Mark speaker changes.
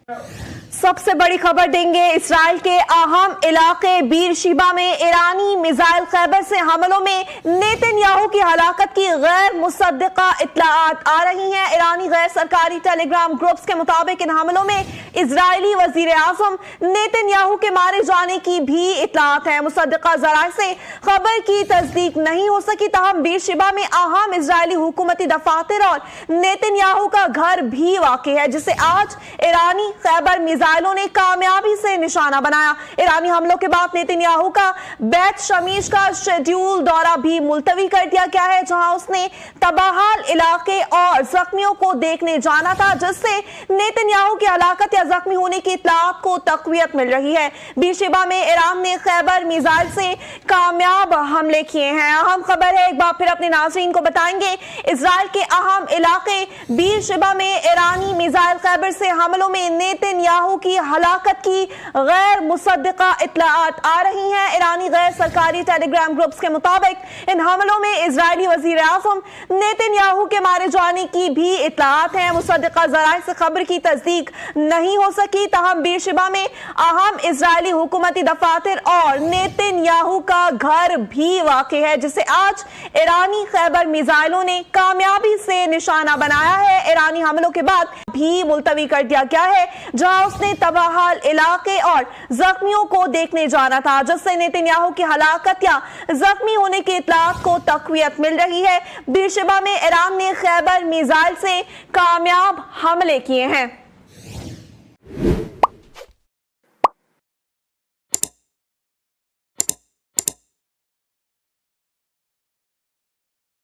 Speaker 1: सबसे बड़ी खबर देंगे। इसराइल के अहम इलाके बीर शिबा में ईरानी मिसाइल खैबर से हमलों में नेतन्याहू की हलाकत की गैर मुसद्दका इत्तलाआत आ रही हैं। ईरानी गैर सरकारी टेलीग्राम ग्रुप्स के मुताबिक इन हमलों में इजरायली वजीर आजम नेतन्याहू के मारे जाने की भी इत्तलाआत है। मुसद्दका जराए से खबर की तस्दीक नहीं हो सकी, ताहम बीर शिबा में अहम इजरायली हुकूमती दफातर और नेतन्याहू का घर भी वाक़ है, जिसे आज ईरानी खैबर मिसाइलों ने कामयाबी से निशाना बनाया। ईरानी हमलों के बाद नेतन्याहू का बैत शमीश का शेड्यूल दौरा भी मुलतवी कर दिया गया है, जहां उसने तबाहाल इलाके और जख्मियों को देखने जाना था, जिससे नेतन्याहू की हलाकत या जख्मी होने की इत्तलात को तक़वियत मिल रही है। बीर शिबा में ईरान ने खैबर मिसाइल से कामयाब हमले किए हैं। अहम खबर है, एक बार फिर अपने नाज़रीन को बताएंगे। इजराइल के अहम इलाके बीर शिबा में ईरानी मिसाइल खैबर से हमलों में नेतन्याहू की हलाकत की गैर मुसद्दका इत्तलाआत आ रही हैं। ईरानी गैर सरकारी टेलीग्राम ग्रुप्स के मुताबिक इन हमलों में इजरायली वजीर आज़म नेतन्याहू के मारे जाने की भी इत्तलाआत हैं। मुसद्दका ज़राए से खबर की तस्दीक नहीं हो सकी, ताहम बीर शिबा में अहम इजरायली हुकूमती दफातर और नेतन्याहू का घर भी वाक़ है, जिसे आज ईरानी खैबर मिसाइलों ने कामयाबी से निशाना बनाया है। ईरानी हमलों के बाद भी मुलतवी कर दिया गया है, जहां उसने तबाहाल इलाके और जख्मियों को देखने जाना था, जिससे नेतन्याहू की हलाकत या जख्मी होने की इत्तलात को तक़वियत मिल रही है। बीर शिबा में ईरान ने खैबर मिसाइल से कामयाब हमले किए हैं।